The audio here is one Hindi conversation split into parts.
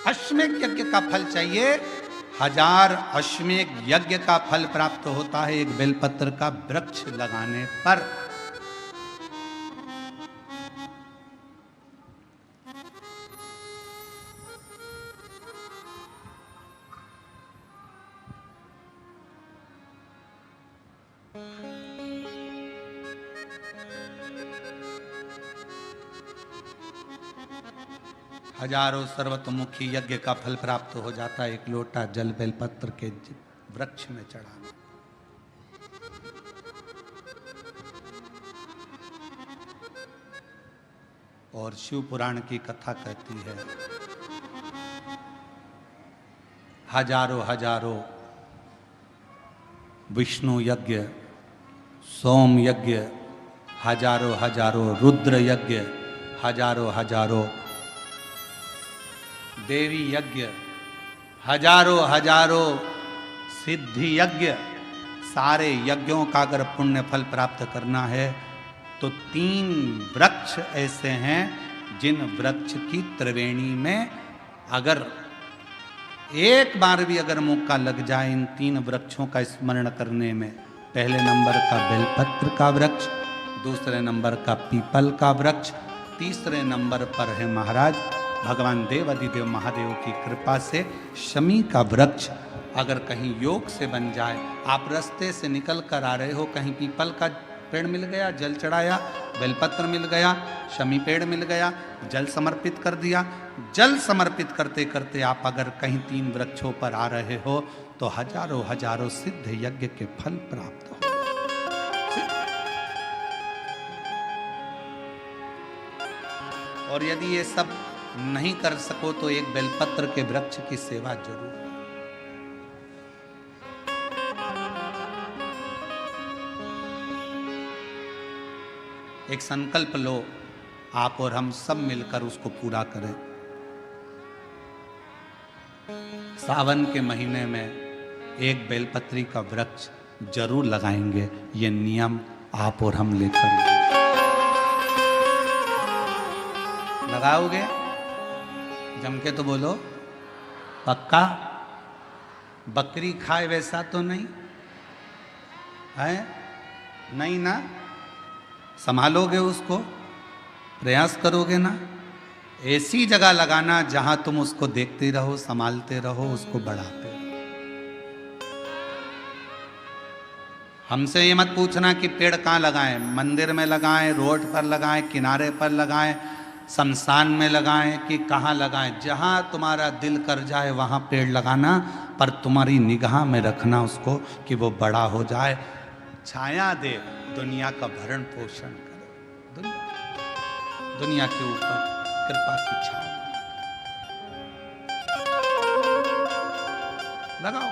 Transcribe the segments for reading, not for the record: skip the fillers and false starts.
अश्वमेध यज्ञ का फल चाहिए, 1000 अश्वमेध यज्ञ का फल प्राप्त होता है एक बेलपत्र का वृक्ष लगाने पर। हजारों सर्वतोमुखी यज्ञ का फल प्राप्त हो जाता है एक लोटा जल बेलपत्र के वृक्ष में चढ़ाना। और शिव पुराण की कथा कहती है, हजारों हजारों विष्णु यज्ञ, सोम यज्ञ, हजारों हजारों रुद्र यज्ञ, हजारों हजारों देवी यज्ञ, हजारों हजारों सिद्धि यज्ञ, सारे यज्ञों का अगर पुण्य फल प्राप्त करना है तो 3 वृक्ष ऐसे हैं जिन वृक्ष की त्रिवेणी में अगर एक बार भी अगर मौका लग जाए इन 3 वृक्षों का स्मरण करने में, पहले नंबर का बेलपत्र का वृक्ष, दूसरे नंबर का पीपल का वृक्ष, तीसरे नंबर पर है महाराज भगवान देव अधिदेव महादेव की कृपा से शमी का वृक्ष। अगर कहीं योग से बन जाए, आप रास्ते से निकल कर आ रहे हो, कहीं पीपल का पेड़ मिल गया, जल चढ़ाया, बेलपत्र मिल गया, शमी पेड़ मिल गया, जल समर्पित कर दिया, जल समर्पित करते करते आप अगर कहीं 3 वृक्षों पर आ रहे हो तो हजारों हजारों सिद्ध यज्ञ के फल प्राप्त हो। और यदि ये सब नहीं कर सको तो एक बेलपत्र के वृक्ष की सेवा जरूर। एक संकल्प लो, आप और हम सब मिलकर उसको पूरा करें। सावन के महीने में एक बेलपत्री का वृक्ष जरूर लगाएंगे, ये नियम आप और हम लेकर लगाओगे। जम के तो बोलो, पक्का? बकरी खाए वैसा तो नहीं है? नहीं ना? संभालोगे उसको, प्रयास करोगे ना? ऐसी जगह लगाना जहां तुम उसको देखते रहो, संभालते रहो, उसको बढ़ाते रहो। हमसे ये मत पूछना कि पेड़ कहाँ लगाएं, मंदिर में लगाएं, रोड पर लगाएं, किनारे पर लगाएं, शमशान में लगाएं कि कहाँ लगाएं। जहां तुम्हारा दिल कर जाए वहां पेड़ लगाना, पर तुम्हारी निगाह में रखना उसको कि वो बड़ा हो जाए, छाया दे, दुनिया का भरण पोषण करे, दुनिया के ऊपर कृपा की छाया लगाओ।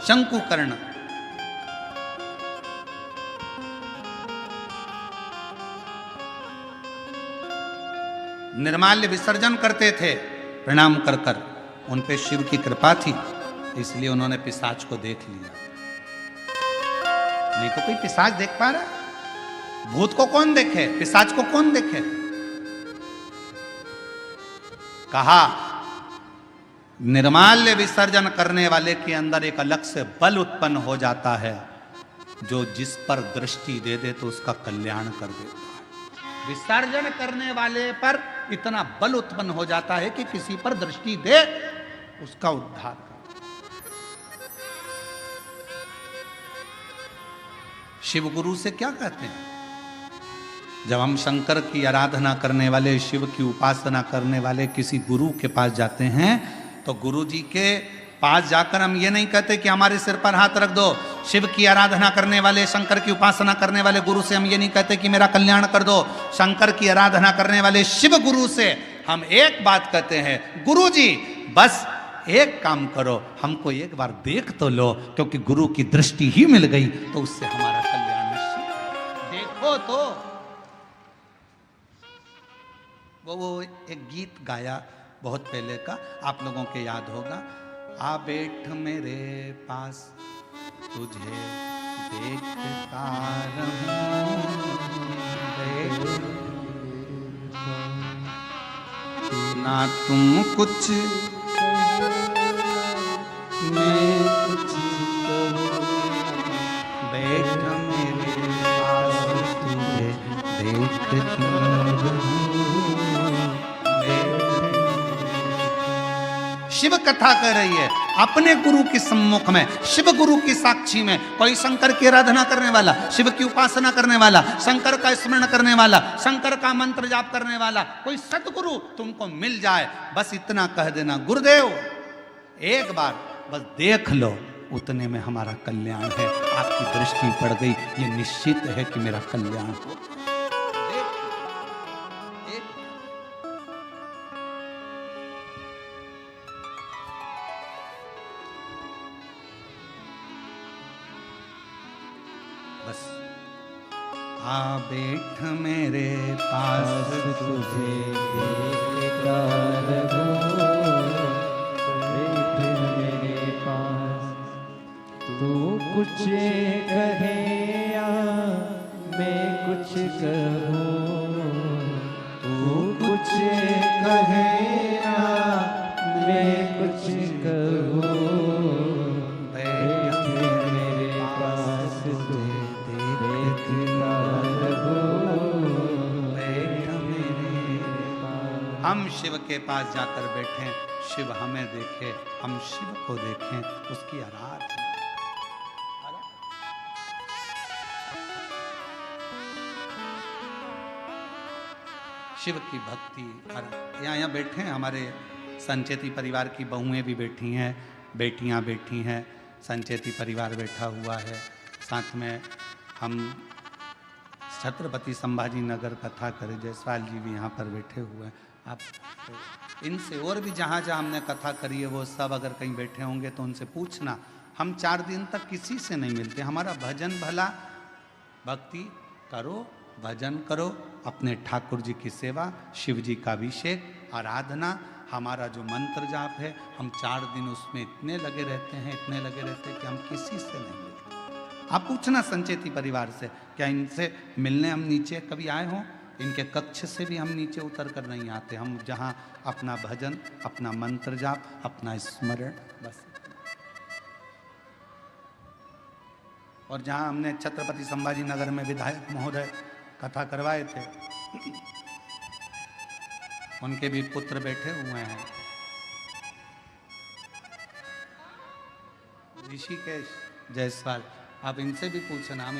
शंकुकर्ण निर्माल्य विसर्जन करते थे प्रणाम कर कर, उन पे शिव की कृपा थी इसलिए उन्होंने पिशाच को देख लिया। नहीं तो कोई पिशाच देख पा रहा? भूत को कौन देखे, पिशाच को कौन देखे? कहा निर्माल्य विसर्जन करने वाले के अंदर एक अलग से बल उत्पन्न हो जाता है, जो जिस पर दृष्टि दे दे तो उसका कल्याण कर देता है। विसर्जन करने वाले पर इतना बल उत्पन्न हो जाता है कि किसी पर दृष्टि दे उसका उद्धार कर। शिव गुरु से क्या कहते हैं? जब हम शंकर की आराधना करने वाले, शिव की उपासना करने वाले किसी गुरु के पास जाते हैं तो गुरु जी के पास जाकर हम ये नहीं कहते कि हमारे सिर पर हाथ रख दो। शिव की आराधना करने वाले, शंकर की उपासना करने वाले गुरु से हम ये नहीं कहते कि मेरा कल्याण कर दो। शंकर की आराधना करने वाले शिव गुरु से हम एक बात कहते हैं, गुरु जी बस एक काम करो, हमको एक बार देख तो लो, क्योंकि गुरु की दृष्टि ही मिल गई तो उससे हमारा कल्याण निश्चित। देखो तो वो एक गीत गाया बहुत पहले का, आप लोगों के याद होगा, आ बैठ मेरे पास तुझे देखता रहूं, ना तुम कुछ मैं कुछ बैठ मेरे पास तुझे देखती रहूं। शिव कथा कर रही है अपने गुरु के सम्मुख में, शिव गुरु की साक्षी में। कोई शंकर की आराधना करने वाला, शिव की उपासना करने वाला, शंकर का स्मरण करने वाला, शंकर का मंत्र जाप करने वाला कोई सदगुरु तुमको मिल जाए, बस इतना कह देना, गुरुदेव एक बार बस देख लो, उतने में हमारा कल्याण है। आपकी दृष्टि पड़ गई, ये निश्चित है कि मेरा कल्याण हो। बस आ बैठ मेरे पास तुझे देखता रहूं, बैठ मेरे पास। तू कुछ कहे या मैं कुछ कहूँ, तू कुछ कहे या मैं कुछ कहूँ, बैठ मेरे पास तुझे देखता रहूं, बैठ मेरे पास। हम शिव के पास जाकर बैठे, शिव हमें देखे, हम शिव को देखें, उसकी आराधना। शिव की भक्ति। यहाँ बैठे हैं हमारे संचेती परिवार की बहुएं भी बैठी हैं, बेटियां बैठी हैं, संचेती परिवार बैठा हुआ है, साथ में हम छत्रपति संभाजी नगर कथा करे जायसवाल जी भी यहाँ पर बैठे हुए हैं। आप इनसे और भी जहाँ जहाँ हमने कथा करी है वो सब अगर कहीं बैठे होंगे तो उनसे पूछना। हम 4 दिन तक किसी से नहीं मिलते, हमारा भजन भला, भक्ति करो, भजन करो, अपने ठाकुर जी की सेवा, शिव जी का अभिषेक, आराधना, हमारा जो मंत्र जाप है, हम 4 दिन उसमें इतने लगे रहते हैं, इतने लगे रहते हैं कि हम किसी से नहीं मिलते। आप पूछना संचेती परिवार से, क्या इनसे मिलने हम नीचे कभी आए हों? इनके कक्ष से भी हम नीचे उतर कर नहीं आते। हम जहाँ अपना भजन, अपना मंत्र जाप, अपना स्मरण, बस। और जहाँ हमने छत्रपति संभाजी नगर में विधायक महोदय कथा करवाए थे, उनके भी पुत्र बैठे हुए हैं, ऋषिकेश जायसवाल। आप इनसे भी पूछना, हम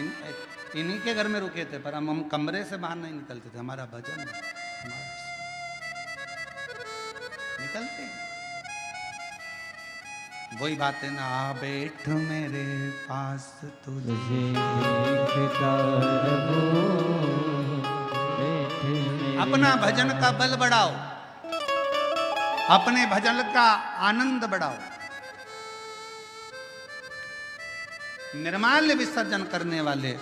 इन्हीं के घर में रुके थे, पर हम कमरे से बाहर नहीं निकलते थे। हमारा भजन निकलते वही बात है ना, आ बैठ मेरे पास तुझे देखता रहूं, बैठ मेरे अपना भजन का बल बढ़ाओ, अपने भजन का आनंद बढ़ाओ। निर्माल्य विसर्जन करने वाले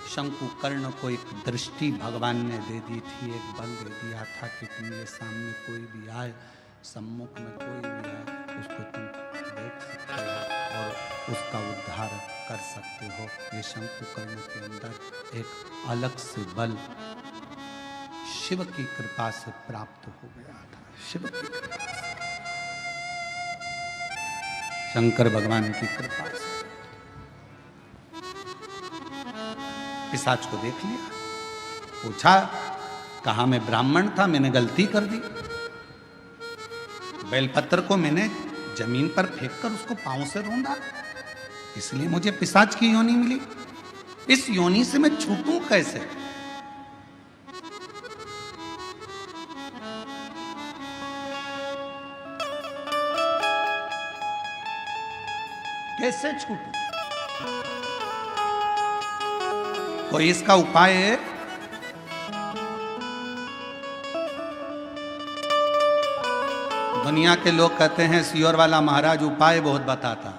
शंकुकर्ण को एक दृष्टि भगवान ने दे दी थी, एक बल दे दिया था कि तुम्हारे सामने कोई भी आए, सम्मुख में कोई भी आए, उसको तुम देख सकते हो और उसका उद्धार कर सकते हो। ये शंकुकर्ण के अंदर एक अलग से बल शिव की कृपा से प्राप्त हो गया था। शिव की कृपा से, शंकर भगवान की कृपा से। पिशाच को देख लिया, पूछा, कहा मैं ब्राह्मण था, मैंने गलती कर दी, बेलपत्र को मैंने जमीन पर फेंककर उसको पांव से रोंदा, इसलिए मुझे पिशाच की योनि मिली। इस योनि से मैं छूटूं कैसे? कैसे छूटूं? कोई इसका उपाय है? दुनिया के लोग कहते हैं सियोर वाला महाराज उपाय बहुत बताता।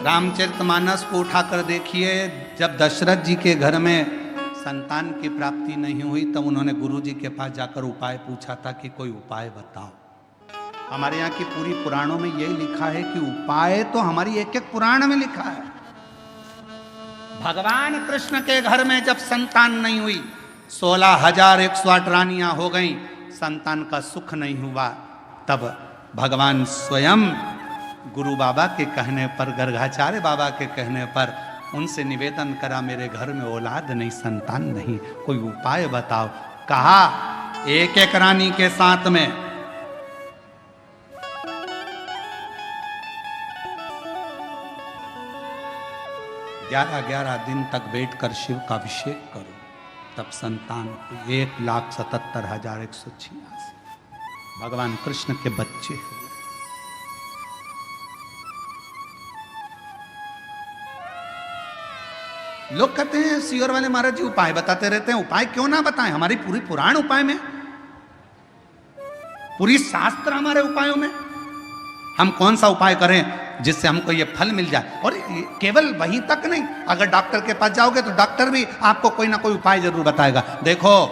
रामचरितमानस को उठाकर देखिए, जब दशरथ जी के घर में संतान की प्राप्ति नहीं हुई तब उन्होंने गुरु जी के पास जाकर उपाय पूछा था कि कोई उपाय बताओ। हमारे यहाँ की पूरी पुराणों में यही लिखा है कि उपाय तो हमारी एक एक पुराण में लिखा है। भगवान कृष्ण के घर में जब संतान नहीं हुई, 16,108 रानियां हो गईं, संतान का सुख नहीं हुआ, तब भगवान स्वयं गुरु बाबा के कहने पर, गर्गाचार्य बाबा के कहने पर उनसे निवेदन करा, मेरे घर में औलाद नहीं, संतान नहीं, कोई उपाय बताओ। कहा एक एक रानी के साथ में 11 दिन तक बैठकर शिव का अभिषेक करो, तब संतान 1,77,186 भगवान कृष्ण के बच्चे हुए। लोग कहते हैं सियोर वाले महाराज जी उपाय बताते रहते हैं, उपाय क्यों ना बताएं? हमारी पूरी पुराण उपाय में, पूरी शास्त्र हमारे उपायों में। हम कौन सा उपाय करें जिससे हमको ये फल मिल जाए? और केवल वहीं तक नहीं, अगर डॉक्टर के पास जाओगे तो डॉक्टर भी आपको कोई ना कोई उपाय जरूर बताएगा। देखो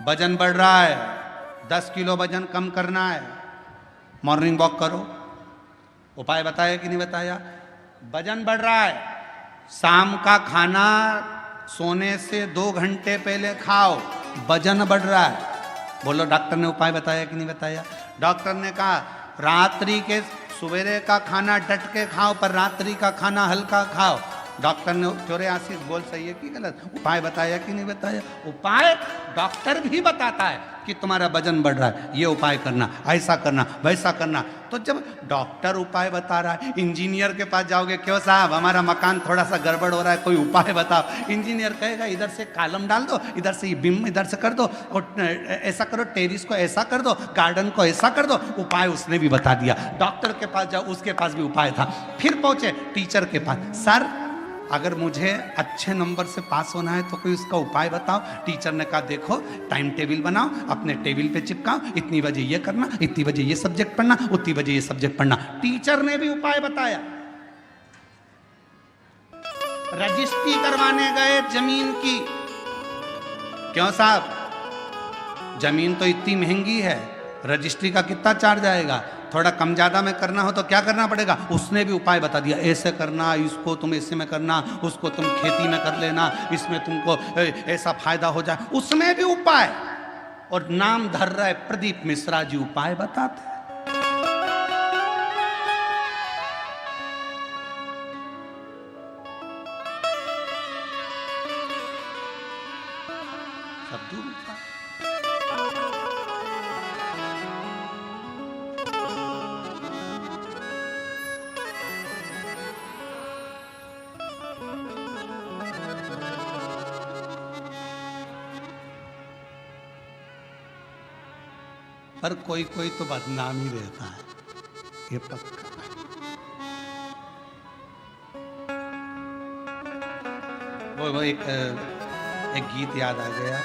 वजन बढ़ रहा है, 10 किलो वजन कम करना है, मॉर्निंग वॉक करो। उपाय बताया कि नहीं बताया? वजन बढ़ रहा है, शाम का खाना सोने से 2 घंटे पहले खाओ, वजन बढ़ रहा है। बोलो डॉक्टर ने उपाय बताया कि नहीं बताया? डॉक्टर ने कहा रात्रि के सवेरे का खाना डट के खाओ, पर रात्रि का खाना हल्का खाओ। डॉक्टर ने, चोरे आशीष बोल सही है कि गलत? उपाय बताया कि नहीं बताया? उपाय डॉक्टर भी बताता है कि तुम्हारा वजन बढ़ रहा है, ये उपाय करना, ऐसा करना, वैसा करना। तो जब डॉक्टर उपाय बता रहा है, इंजीनियर के पास जाओगे, क्यों साहब हमारा मकान थोड़ा सा गड़बड़ हो रहा है, कोई उपाय बताओ। इंजीनियर कहेगा इधर से कॉलम डाल दो, इधर से बीम इधर से कर दो, और ऐसा करो, टेरिस को ऐसा कर दो, गार्डन को ऐसा कर दो। उपाय उसने भी बता दिया। डॉक्टर के पास जाओ, उसके पास भी उपाय था। फिर पहुंचे टीचर के पास, सर अगर मुझे अच्छे नंबर से पास होना है तो कोई उसका उपाय बताओ। टीचर ने कहा देखो टाइम टेबल बनाओ, अपने टेबल पे चिपकाओ, इतनी बजे ये करना, इतनी बजे ये सब्जेक्ट पढ़ना, उतनी बजे ये सब्जेक्ट पढ़ना। टीचर ने भी उपाय बताया। रजिस्ट्री करवाने गए जमीन की, क्यों साहब जमीन तो इतनी महंगी है, रजिस्ट्री का कितना चार्ज आएगा? थोड़ा कम ज्यादा में करना हो तो क्या करना पड़ेगा? उसने भी उपाय बता दिया, ऐसे करना, इसको तुम ऐसे में करना, उसको तुम खेती में कर लेना, इसमें तुमको ऐसा फायदा हो जाए। उसमें भी उपाय। और नाम धर रहा है प्रदीप मिश्रा जी, उपाय बताते हैं। सब दूर उपाय। पर कोई कोई तो बदनाम ही रहता है, ये पक्का। वो एक गीत याद आ गया,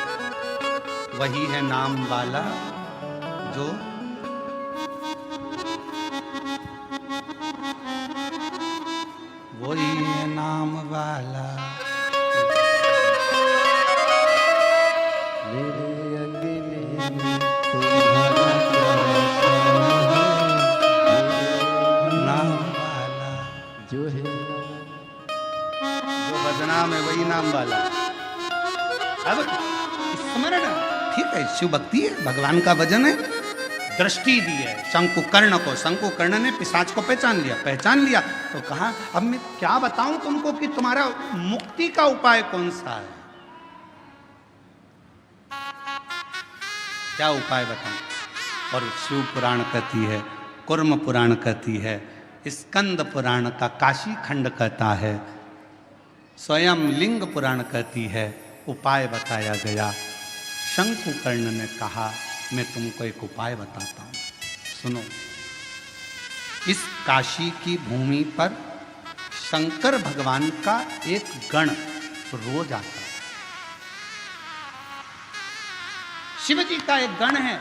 वही है नाम वाला जो वही है नाम वाला। मेरे अंगने में तुम्हारा नाम वाला जो है, जो बदनाम है वही नाम वाला। अब स्मरण ठीक है, शिव भक्ति है, भगवान का भजन है। दृष्टि दी है शंकुकर्ण को, शंकुकर्ण ने पिशाच को पहचान लिया तो कहा अब मैं क्या बताऊं तुमको कि तुम्हारा मुक्ति का उपाय कौन सा है? क्या उपाय बताऊं? और शिव पुराण कहती है, कुर्म पुराण कहती है, स्कंद पुराण का काशी खंड कहता है, स्वयं लिंग पुराण कहती है, उपाय बताया गया। शंकुकर्ण ने कहा मैं तुमको एक उपाय बताता हूं, सुनो। इस काशी की भूमि पर शंकर भगवान का एक गण रोज आता है। शिव जी का एक गण है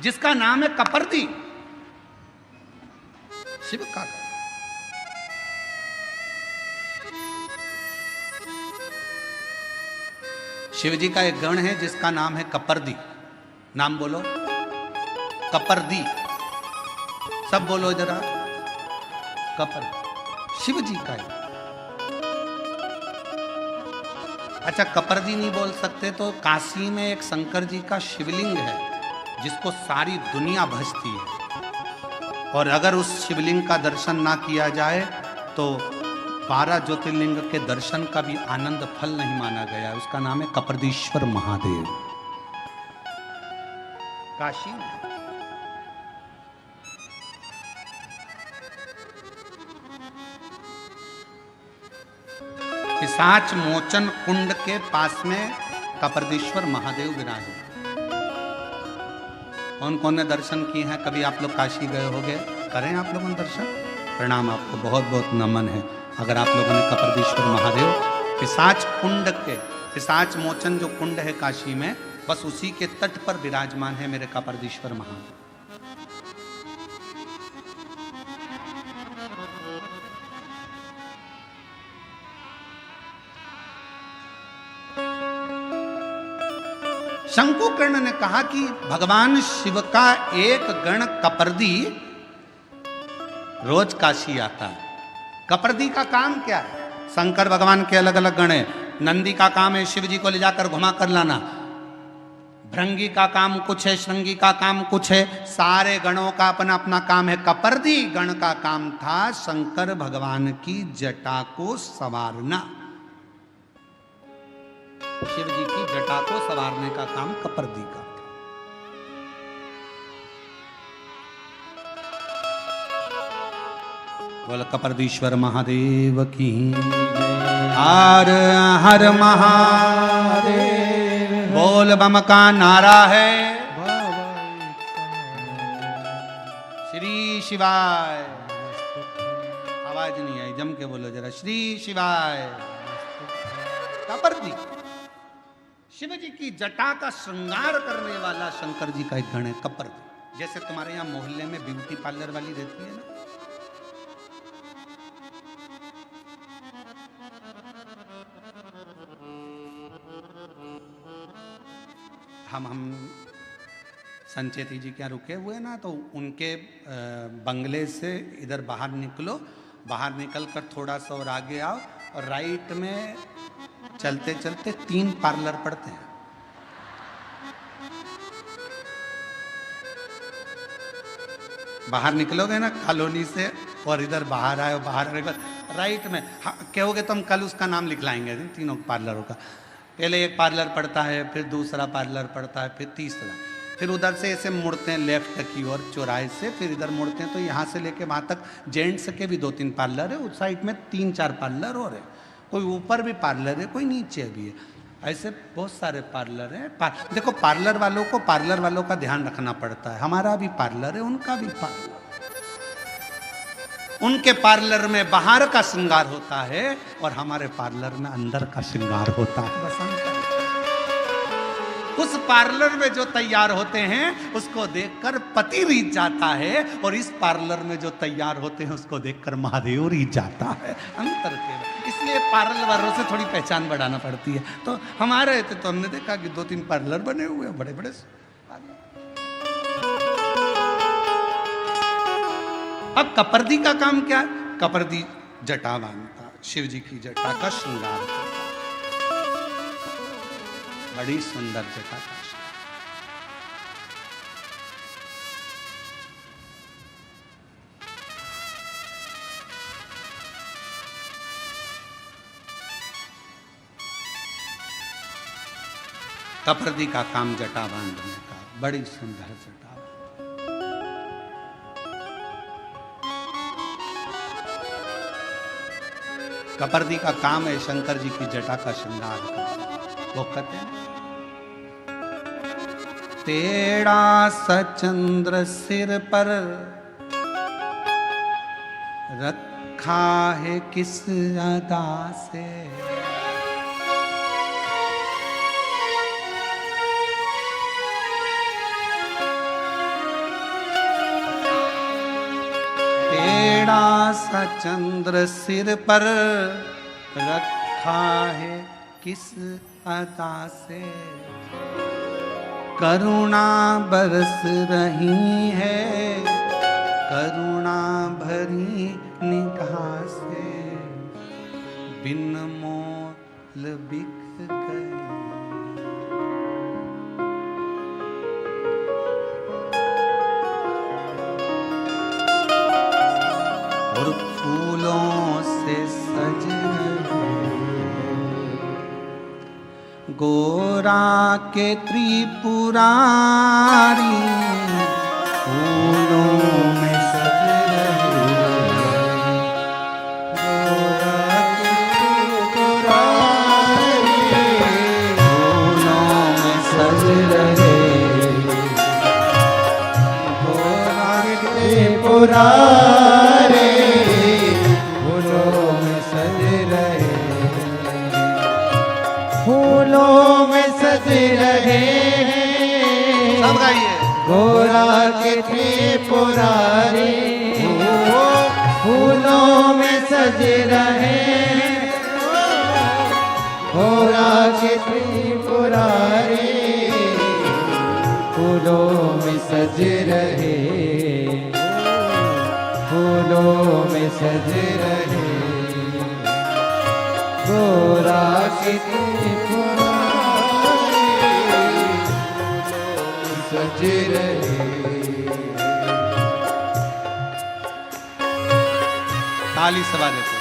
जिसका नाम है कपर्दी। शिव का गण। शिव जी का एक गण है जिसका नाम है कपर्दी। नाम बोलो, कपर्दी। सब बोलो जरा, कपर शिव जी का है। अच्छा, कपरदी नहीं बोल सकते तो काशी में एक शंकर जी का शिवलिंग है जिसको सारी दुनिया भजती है, और अगर उस शिवलिंग का दर्शन ना किया जाए तो 12 ज्योतिर्लिंग के दर्शन का भी आनंद फल नहीं माना गया। उसका नाम है कपरदीश्वर महादेव, काशी में। पिशाच मोचन कुंड के पास में कपरदीश्वर महादेव विराजे। कौन कौन ने दर्शन किए हैं? कभी आप लोग काशी गए होंगे, करें आप लोगों ने दर्शन? प्रणाम, आपको बहुत बहुत नमन है अगर आप लोगों ने कपरदीश्वर महादेव पिशाच कुंड के, पिशाच मोचन जो कुंड है काशी में, बस उसी के तट पर विराजमान है मेरे कपरदीश्वर महादेव। शंकुकर्ण ने कहा कि भगवान शिव का एक गण कपरदी रोज काशी आता है। कपरदी का काम क्या है? शंकर भगवान के अलग अलग गण है। नंदी का काम है शिव जी को ले जाकर घुमा कर लाना, भृंगी का काम कुछ है, श्रृंगी का काम कुछ है, सारे गणों का अपना अपना काम है। कपरदी गण का काम था शंकर भगवान की जटा को संवारना। शिव जी की जटा को संवारने का काम कपरदी का था। बोल कपरदीश्वर महादेव की। हर हर महादेव, बोल बम का नारा है। श्री शिवाय। आवाज नहीं आई, जम के बोलो जरा, श्री शिवाय। कपरदी शिव जी की जटा का श्रृंगार करने वाला शंकर जी का एक गण है कपरदी। जैसे तुम्हारे यहाँ मोहल्ले में ब्यूटी पार्लर वाली रहती है ना, हम संचेती जी क्या रुके हुए ना, तो उनके बंगले से इधर बाहर निकलो, बाहर निकल कर थोड़ा सा और आगे आओ, और राइट में चलते चलते 3 पार्लर पड़ते हैं। बाहर निकलोगे ना कॉलोनी से और इधर बाहर आए, बाहर आने के बाद राइट में कहोगे तो हम कल उसका नाम लिखलाएंगे तीनों पार्लरों का। पहले एक पार्लर पड़ता है, फिर दूसरा पार्लर पड़ता है, फिर तीसरा, फिर उधर से ऐसे मुड़ते हैं लेफ्ट की ओर चौराहे से, फिर इधर मुड़ते हैं तो यहाँ से लेके वहाँ तक जेंट्स के भी 2-3 पार्लर है, उस साइड में 3-4 पार्लर और है, कोई ऊपर भी पार्लर है, कोई नीचे भी है, ऐसे बहुत सारे पार्लर हैं। देखो पार्लर वालों का ध्यान रखना पड़ता है। हमारा भी पार्लर है, उनका भी पार्लर। उनके पार्लर में बाहर का श्रृंगार होता है और हमारे पार्लर में अंदर का श्रृंगार होता है। बस अंतर। उस पार्लर में जो तैयार होते हैं उसको देखकर पति रीझ जाता है, और इस पार्लर में जो तैयार होते हैं उसको देखकर महादेव रीझ जाता है। अंतर केवल इसलिए पार्लर वालों से थोड़ी पहचान बढ़ाना पड़ती है। तो हमारे तो हमने देखा कि 2-3 पार्लर बने हुए हैं, बड़े बड़े पार्लर। अब कपरदी का काम क्या है? कपरदी जटा बांधता, शिव जी की जटा का श्रृंगार करता, बड़ी सुंदर जटा का। कपरदी का काम जटा बांधने का, बड़ी सुंदर जटा। कपरदी का काम है शंकर जी की जटा का श्रृंगार करना। वो कहते हैं तेरा सचंद्र सिर पर रखा है किस अदा से, तेरा सा चंद्र सिर पर रखा है किस अदा से, करुणा बरस रही है करुणा भरी निगाह से बिन मोल बिक गई। और फूलों से सज गोरा के त्रिपुरारी फूलों में सज पुरारे फूलों में सज रहे, फूलों में सज रहे हैं। सब गाइए। गोरा के त्रिपुरारे फूलों में सज रहे हैं। गोरा के त्रिपुरारे फूलों में सज रहे, फूलों में सज रहे। गोरा के त्रिपुरारे सज रहे। ताली सवा देते।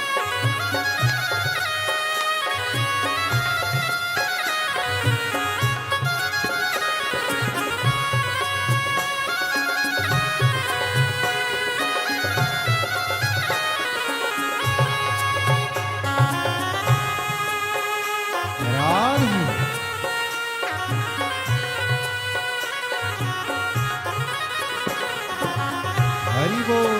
हरि बोल।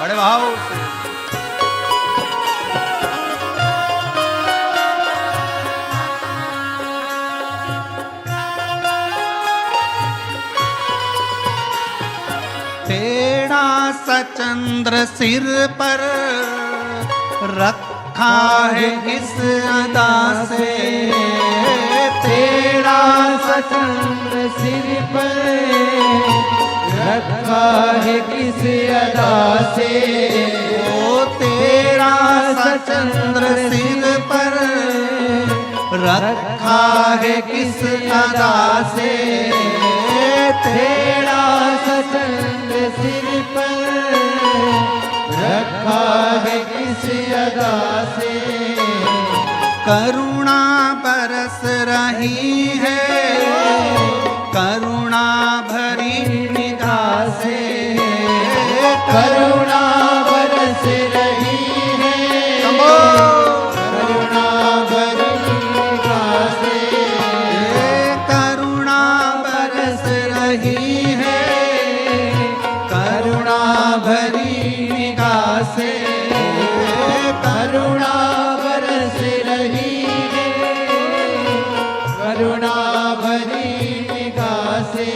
बड़े भाव से तेरा सचंद्र सिर पर रखा है किस अदा से। तेरा सचंद्र सिर पर रखा है किस अदा से। ओ तेरा सचंद्र सिर पर रखा है किस अदा से। तेरा सचंद्र सिर पर रखा है किस अदा से। करुणा बरस रही है करुणा भरी निगाह से। करुणा बरस रही है करुणा भरी निगाह से। करुणा बरस रही है करुणा भरी निगाह से। करुणा बरस रही है करुणा भरी निगाह से।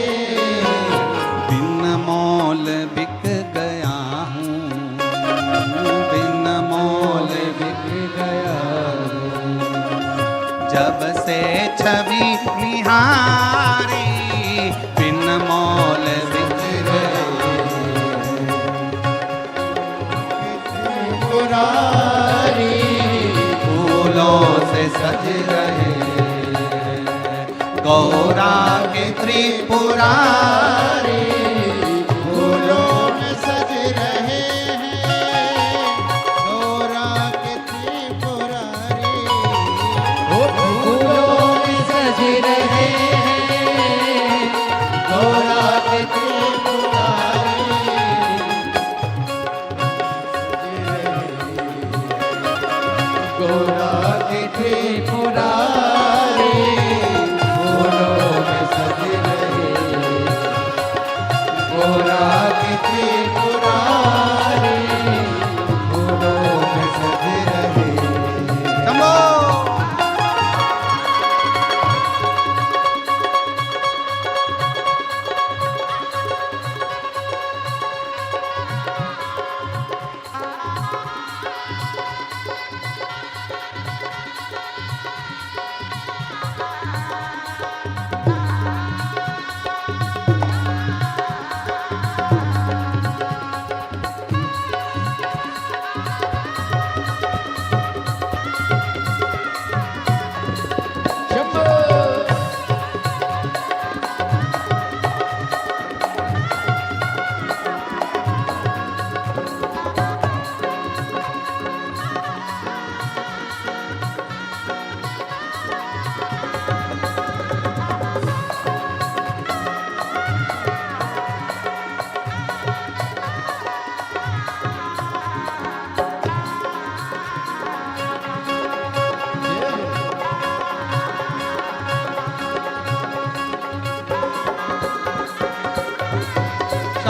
बिन मोल बिक गया हूँ बिन मोल बिक गया जब से छवि निहारी बिन मोल बिक गई। पुरारी फूलों से सज रहे गौरा के त्रिपुरारी फूलों में सज रहे हैं। गौरा के त्रिपुरारी फूलों में सज रहे हैं। गौरा के त्रिपुरारी गौरा के त्रिपुरारी फूलों में सज रहे। गौरा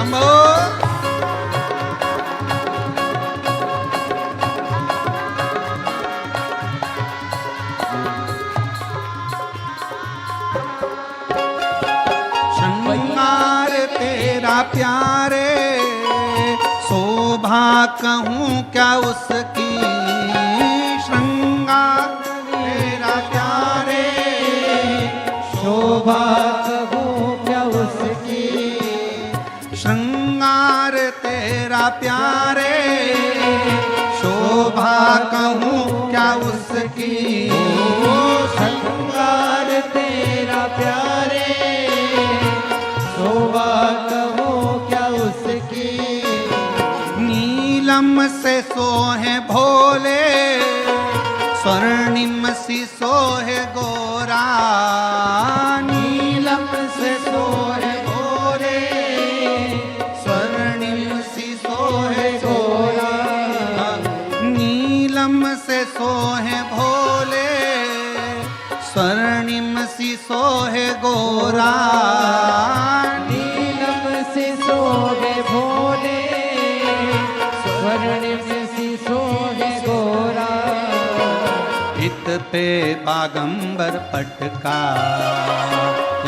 शंभो। श्रृंगार तेरा प्यारे, शोभा कहूँ क्या उसकी। श्रृंगार तेरा प्यारे, शोभा कहूँ क्या उसकी। श्रृंगार तेरा प्यारे, शोभा कहूँ क्या उसकी। श्रृंगार तेरा प्यारे, शोभा कहूँ क्या उसकी। नीलम से सोहे भोले, स्वर्णिम सी सोहे गोरा। नीलम से सोहे भोरे, स्वर्णिम सी सोहे गोरा। नीलम से सोहे भोले, स्वर्णिम सी सोहे गोरा। नीलम से सोहे भोले, स्वर्णिम सी सोहे गोरा। इत पे बागंबर पटका,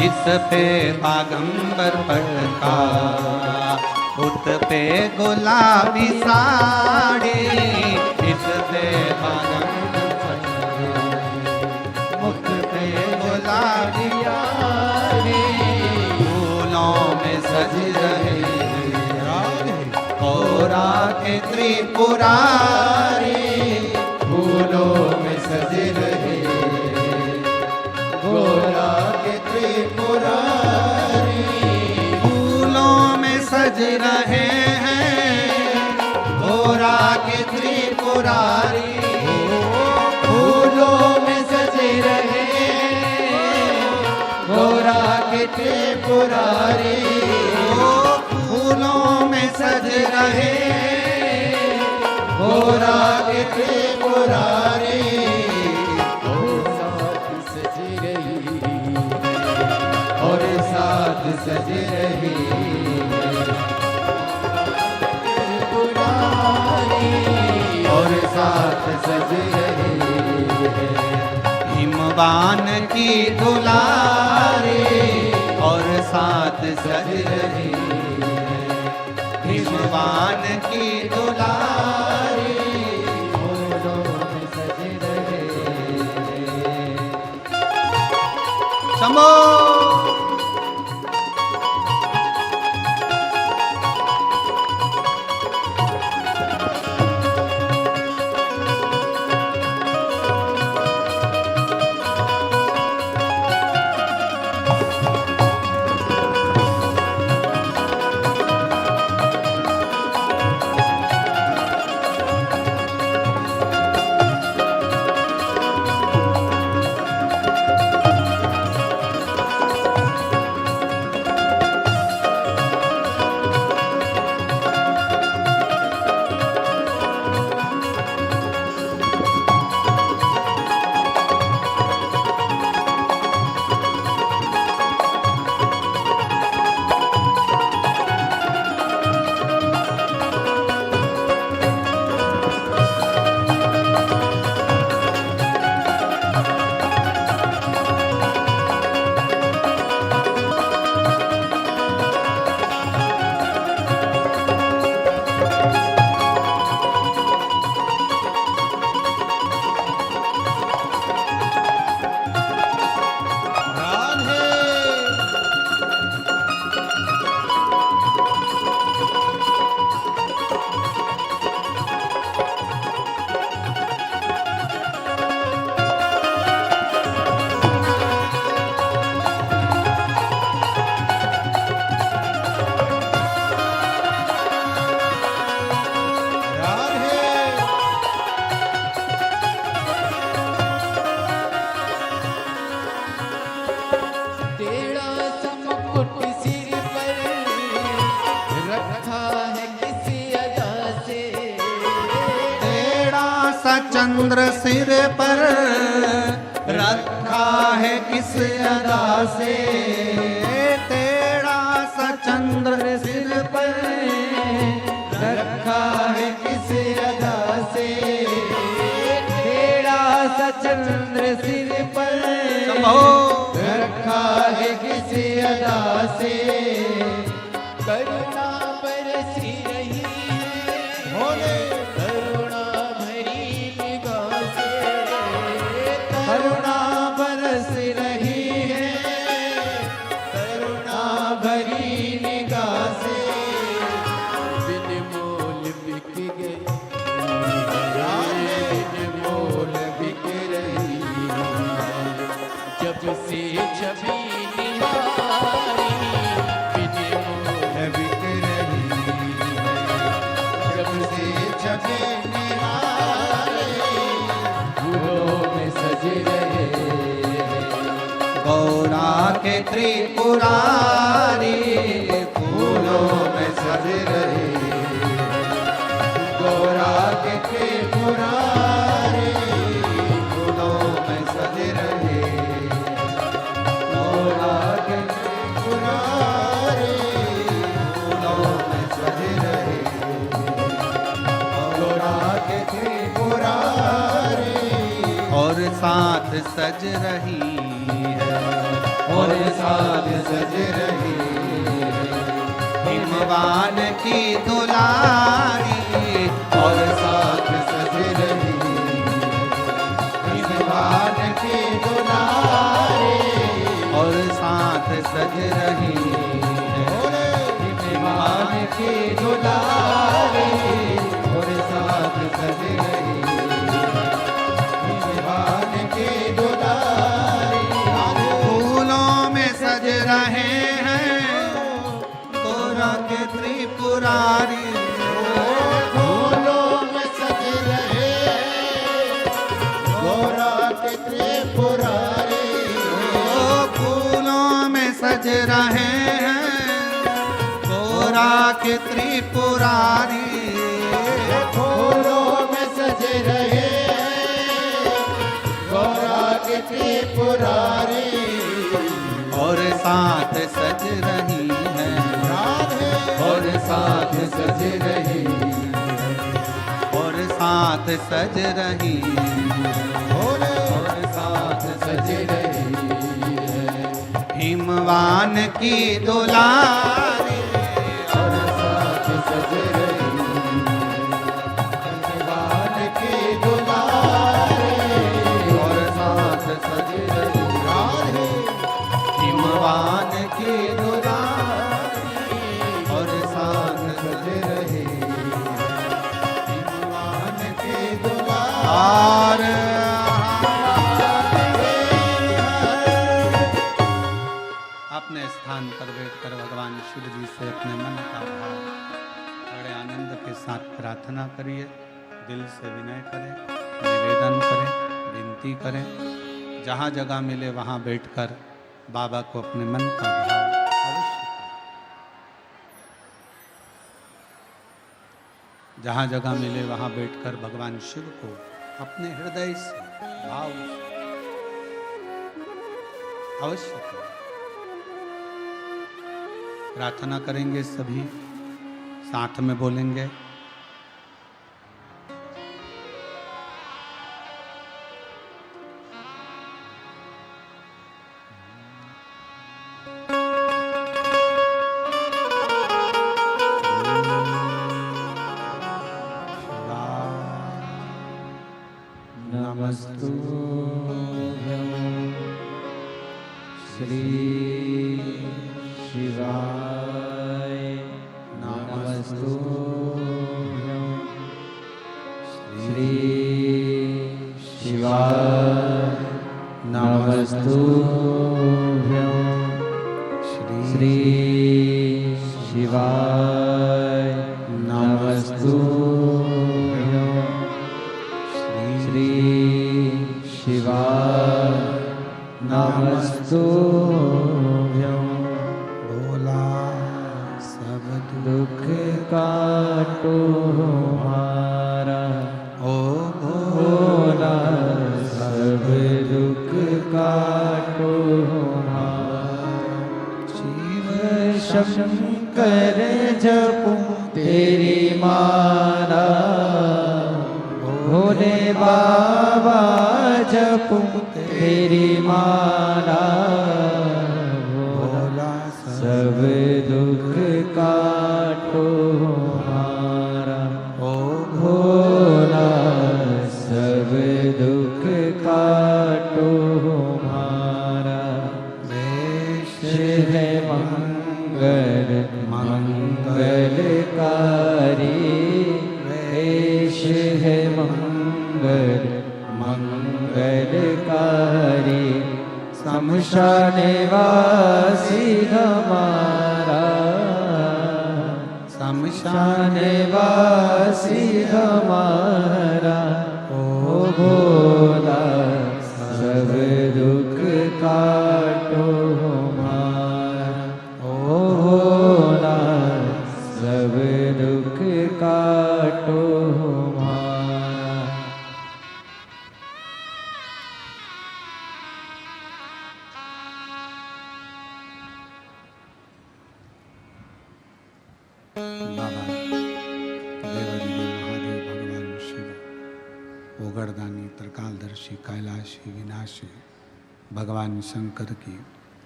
इस पे बागंबर पटका। उत पे गुलाबी साड़ी, इस पे बागंबर पटका। मुख पे गुलाबी साड़ी, फूलों में सज रहे गौरा के त्रिपुरारी। फूलों में सज रहे गोरा के त्रिपुरारी। फूलों में सज रहे हैं गोरा के त्रिपुरारी। फूलों में सज रहे गोरा के त्रिपुरारी। फूलों में सज रहे गोरा के त्रिपुरारी। और साथ सज रही, और साथ सज रही त्रिपुरारी। और साथ सज रही हिमवान की दुलारी, और साथ सज रही हिमवान की दुलारी। शंभो। चंद्र सिर पर रखा है किस अदा से, तेरा सा चंद्र सिर पर सा चंद्र सिर पर शंभो रखा है किसी अदा से, करुणा बरसी रही है भोले, करुणा भरी निगाह से, करुणा बरस रही है, करुणा भरी निगाह से, बिन मोल बिक गई, बिन मोल बिक रही है, जब से छवि निहारी, बिन मोल बिक रही है, जब से छवि निहारी, फूलों में सज रहे गौरा के त्रिपुरारी, फूलों में सज रहे, गौरा के त्रिपुरारी, फूलों में सज रहे, गौरा के त्रिपुरारी, फूलों में सज रहे, गौरा के त्रिपुरारी, और साथ सज रही है, और साथ सज रही हिमवान की दुलारी, और साथ सज रही हिमवान की दुलारी, और साथ सज रही हिमवान की दुलारी, और साथ सज रही हिमवान की दुलारी, फूलों में सज रहे हैं गौरा के त्रिपुरारी, फूलों में सज रहे गौरा के त्रिपुरारी, फूलों में सज रहे हैं गौरा के त्रिपुरारी, फूलों में सज रहे गौरा के त्रिपुरारी, और साथ सज रही है, और साथ सज रही, और साथ सज रही, और साथ सज रही हिमवान की दुलारी, और साथ सज रही हिमवान की दुलारी, और साथ सज रही हिमवान की दुलारी, और साथ सज रही हिमवान की दुलारी, और अपने स्थान पर बैठकर भगवान शिव जी से अपने मन का भाव बड़े आनंद के साथ प्रार्थना करिए, दिल से विनय करें, निवेदन करें, विनती करें, जहाँ जगह मिले वहाँ बैठकर बाबा को अपने मन का भाव अवश्य करें। जहाँ जगह मिले वहाँ बैठकर भगवान शिव को अपने हृदय से भाव से अवश्य करें। प्रार्थना करेंगे, सभी साथ में बोलेंगे। नमस्तुभ्यं श्री शिवाय, नमस्तुभ्यं श्री शिवाय, नमस्तुभ्यं श्री शिवाय, नमस्तुभ्यं श्री शिवाय, नमस्तुभ्यं। बोला सब दुख काटो हमारा, ओ भोला सब दुख काटो हमारा, शिव शंकर जपूं तेरी माला, भोले बाबा जपूं तेरी माला, भोला सब दुख काटो हमारा। ओ भोला सब दुख काटो हमारा। वेश है मंगल मंगलकारी, वेश है मंगल मंगलकारी। शमशानवासी हमारा, शमशानवासी हमारा। ओ भोला सब दुख काटो हमारा। ओ भोला सब दुख काटो हमारा। बाबा देवादिदेव महादेव भगवान शिव, ओगरदानी त्रिकालदर्शी कैलाशी विनाशी भगवान शंकर की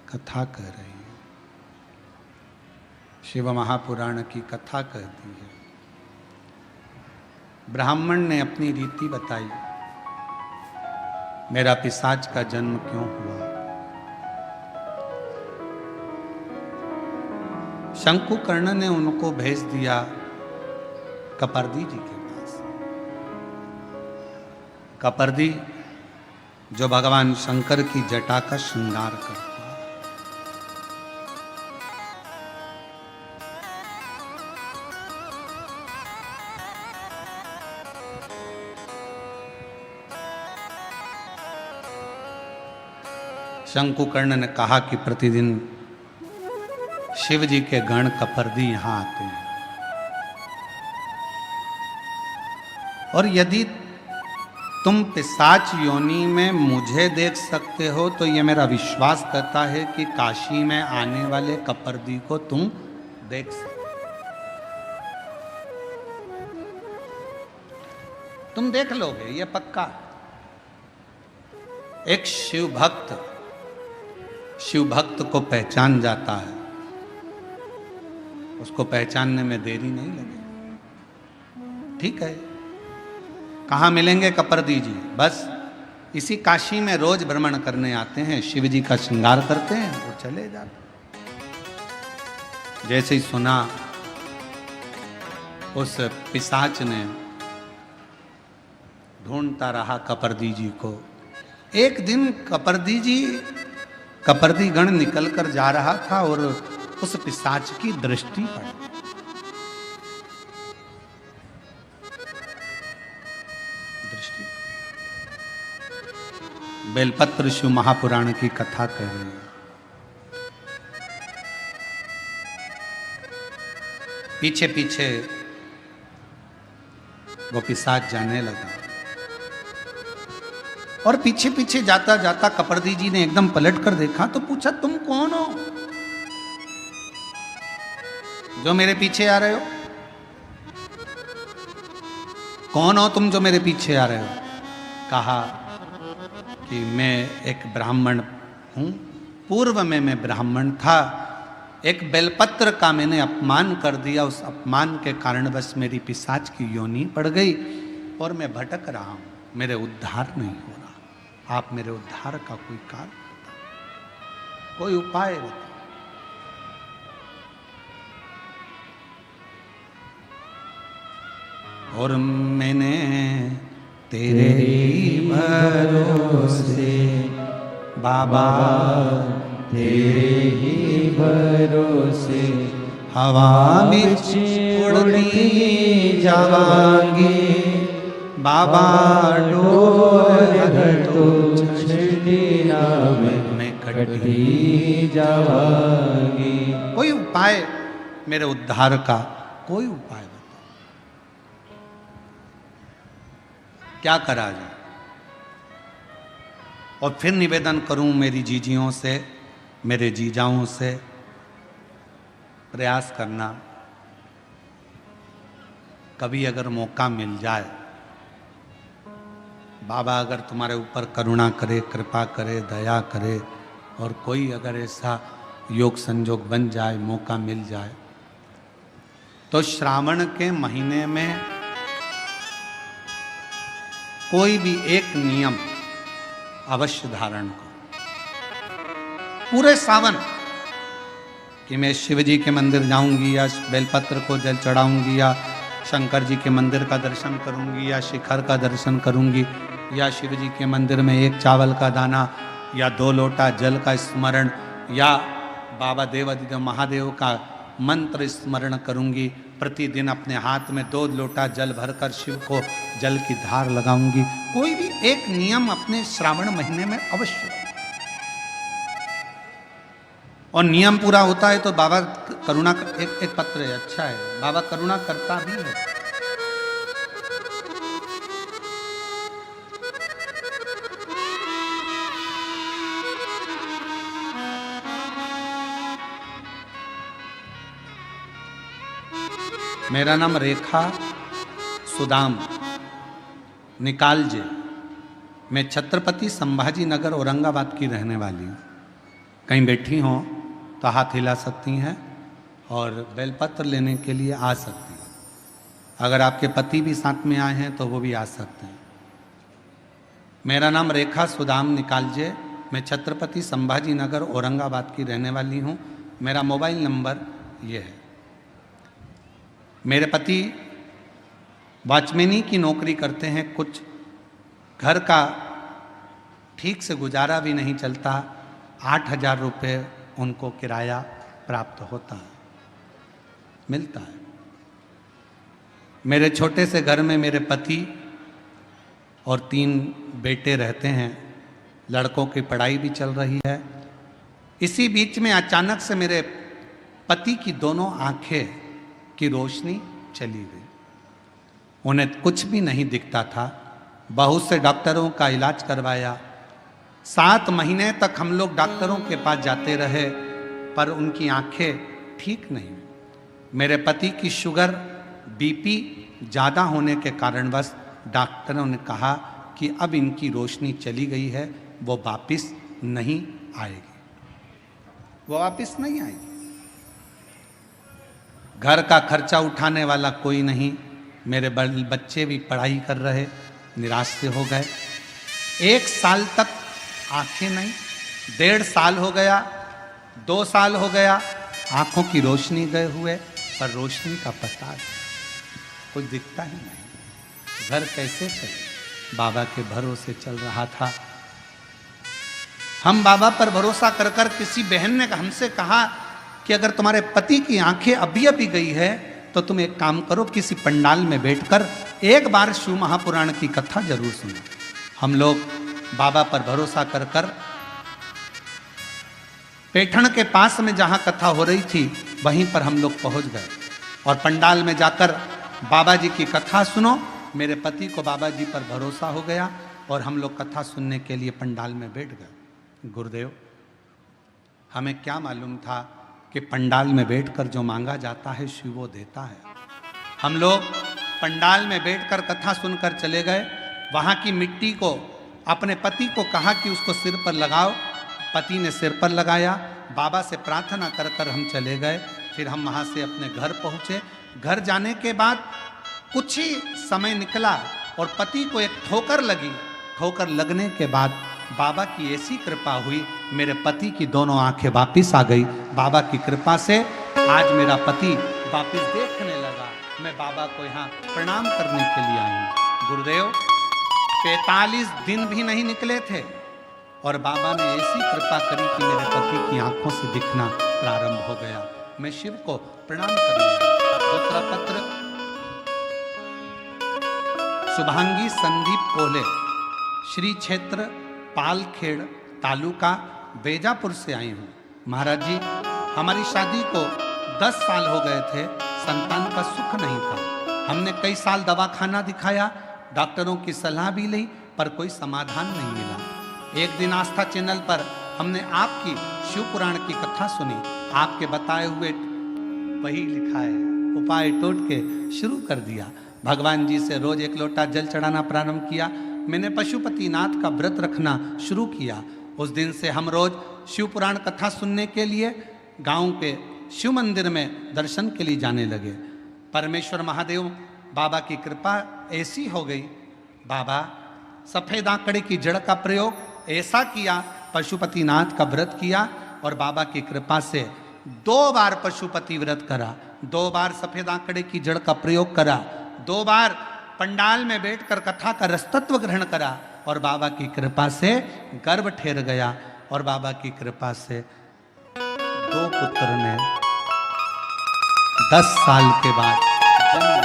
कथा कह रही है। शिव महापुराण की कथा कहती है। ब्राह्मण ने अपनी रीति बताई, मेरा पिशाच का जन्म क्यों हुआ। शंकुकर्ण ने उनको भेज दिया कपर्दी जी के पास। कपर्दी जो भगवान शंकर की जटा का श्रृंगार करता है। शंकुकर्ण ने कहा कि प्रतिदिन शिव जी के गण कपर्दी यहां आते हैं, और यदि तुम पिशाच योनि में मुझे देख सकते हो तो ये मेरा विश्वास करता है कि काशी में आने वाले कपर्दी को तुम देख सकते हो। तुम देख लोगे, ये पक्का। एक शिव भक्त को पहचान जाता है, उसको पहचानने में देरी नहीं लगेगी। ठीक है, कहाँ मिलेंगे कपर्दी जी? बस इसी काशी में रोज भ्रमण करने आते हैं, शिव जी का श्रृंगार करते हैं, वो चले जाते। जैसे ही सुना, उस पिशाच ने ढूंढता रहा कपर्दी जी को। एक दिन कपर्दी गण निकल कर जा रहा था और उस पिशाच की दृष्टि पड़ी। बेलपत्र शिव महापुराण की कथा कह रही है। पीछे पीछे वो पिशाच जाने लगा, और पीछे पीछे जाता जाता कपर्दी जी ने एकदम पलट कर देखा तो पूछा, तुम कौन हो जो मेरे पीछे आ रहे हो? कौन हो तुम जो मेरे पीछे आ रहे हो? कहा कि मैं एक ब्राह्मण हूं, पूर्व में मैं ब्राह्मण था, एक बेलपत्र का मैंने अपमान कर दिया, उस अपमान के कारणवश मेरी पिशाच की योनि पड़ गई और मैं भटक रहा हूं, मेरे उद्धार नहीं हो रहा। आप मेरे उद्धार का कोई कारण बताओ, कोई उपाय बताओ। और मैंने तेरे भरोसे बाबा, तेरे ही भरोसे हवा में उड़ती जावांगी बाबा, डोर तो छड़ीना में कटी जावांगी। कोई उपाय, मेरे उद्धार का कोई उपाय बताओ, क्या करा जाए। और फिर निवेदन करूं मेरी जीजियों से, मेरे जीजाओं से, प्रयास करना कभी अगर मौका मिल जाए बाबा अगर तुम्हारे ऊपर करुणा करे, कृपा करे, दया करे और कोई अगर ऐसा योग संजोग बन जाए, मौका मिल जाए, तो श्रावण के महीने में कोई भी एक नियम अवश्य धारण करो पूरे सावन, कि मैं शिव जी के मंदिर जाऊंगी या बेलपत्र को जल चढ़ाऊंगी या शंकर जी के मंदिर का दर्शन करूंगी या शिखर का दर्शन करूंगी या शिव जी के मंदिर में एक चावल का दाना या 2 लोटा जल का स्मरण या बाबा देवादिदेव महादेव का मंत्र स्मरण करूंगी। प्रतिदिन अपने हाथ में 2 लोटा जल भरकर शिव को जल की धार लगाऊंगी। कोई भी एक नियम अपने श्रावण महीने में अवश्य, और नियम पूरा होता है तो बाबा करुणा, एक पत्र है, अच्छा है, बाबा करुणा करता भी है। मेरा नाम रेखा सुदाम निकालजे, मैं छत्रपति संभाजी नगर औरंगाबाद की रहने वाली हूँ। कहीं बैठी हो तो हाथ हिला सकती हैं और बेलपत्र लेने के लिए आ सकती हैं। अगर आपके पति भी साथ में आए हैं तो वो भी आ सकते हैं। मेरा नाम रेखा सुदाम निकालजे, मैं छत्रपति संभाजी नगर औरंगाबाद की रहने वाली हूँ। मेरा मोबाइल नंबर ये है। मेरे पति वॉचमैनी की नौकरी करते हैं, कुछ घर का ठीक से गुजारा भी नहीं चलता। 8,000 रुपये उनको किराया प्राप्त होता है, मिलता है। मेरे छोटे से घर में मेरे पति और 3 बेटे रहते हैं। लड़कों की पढ़ाई भी चल रही है। इसी बीच में अचानक से मेरे पति की दोनों आंखें की रोशनी चली गई। उन्हें कुछ भी नहीं दिखता था। बहुत से डॉक्टरों का इलाज करवाया। 7 महीने तक हम लोग डॉक्टरों के पास जाते रहे, पर उनकी आंखें ठीक नहीं। मेरे पति की शुगर, बीपी ज़्यादा होने के कारणवश डॉक्टरों ने कहा कि अब इनकी रोशनी चली गई है, वो वापस नहीं आएगी, वो वापस नहीं आएगी। घर का खर्चा उठाने वाला कोई नहीं। मेरे बच्चे भी पढ़ाई कर रहे, निराश से हो गए। 1 साल तक आंखें नहीं, 1.5 साल हो गया, 2 साल हो गया, आंखों की रोशनी गए हुए, पर रोशनी का पता नहीं, कुछ दिखता ही नहीं। घर कैसे चले? बाबा के भरोसे चल रहा था। हम बाबा पर भरोसा कर कर, किसी बहन ने हमसे कहा कि अगर तुम्हारे पति की आंखें अभी अभी गई है तो तुम एक काम करो, किसी पंडाल में बैठकर एक बार शिव महापुराण की कथा जरूर सुनो। हम लोग बाबा पर भरोसा कर कर पैठण के पास में जहां कथा हो रही थी वहीं पर हम लोग पहुंच गए और पंडाल में जाकर बाबा जी की कथा सुनो। मेरे पति को बाबा जी पर भरोसा हो गया और हम लोग कथा सुनने के लिए पंडाल में बैठ गए। गुरुदेव, हमें क्या मालूम था कि पंडाल में बैठकर जो मांगा जाता है शिव वो देता है। हम लोग पंडाल में बैठकर कथा सुनकर चले गए। वहाँ की मिट्टी को अपने पति को कहा कि उसको सिर पर लगाओ। पति ने सिर पर लगाया। बाबा से प्रार्थना कर कर हम चले गए। फिर हम वहाँ से अपने घर पहुँचे। घर जाने के बाद कुछ ही समय निकला और पति को एक ठोकर लगी। ठोकर लगने के बाद बाबा की ऐसी कृपा हुई, मेरे पति की दोनों आंखें वापिस आ गई। बाबा की कृपा से आज मेरा पति वापिस देखने लगा। मैं बाबा को यहाँ प्रणाम करने के लिए आई हूँ। गुरुदेव, 45 दिन भी नहीं निकले थे और बाबा ने ऐसी कृपा करी कि मेरे पति की आंखों से दिखना प्रारंभ हो गया। मैं शिव को प्रणाम करूंगा। दूसरा पत्र शुभांगी संदीप कोले, श्री क्षेत्र पालखेड़, तालुका बेजापुर से आई हूँ। महाराज जी, हमारी शादी को 10 साल हो गए थे, संतान का सुख नहीं था। हमने कई साल दवाखाना दिखाया, डॉक्टरों की सलाह भी ली, पर कोई समाधान नहीं मिला। एक दिन आस्था चैनल पर हमने आपकी शिव पुराण की कथा सुनी। आपके बताए हुए वही लिखा है, उपाय टोट के शुरू कर दिया। भगवान जी से रोज 1 लोटा जल चढ़ाना प्रारंभ किया। मैंने पशुपतिनाथ का व्रत रखना शुरू किया। उस दिन से हम रोज शिव पुराण कथा सुनने के लिए गांव के शिव मंदिर में दर्शन के लिए जाने लगे। परमेश्वर महादेव बाबा की कृपा ऐसी हो गई, बाबा सफेद आंकड़े की जड़ का प्रयोग ऐसा किया, पशुपतिनाथ का व्रत किया और बाबा की कृपा से 2 बार पशुपति व्रत करा, 2 बार सफेद आंकड़े की जड़ का प्रयोग करा, 2 बार पंडाल में बैठकर कथा का रसतत्व ग्रहण करा और बाबा की कृपा से गर्भ ठहर गया और बाबा की कृपा से 2 पुत्र ने 10 साल के बाद जन्म।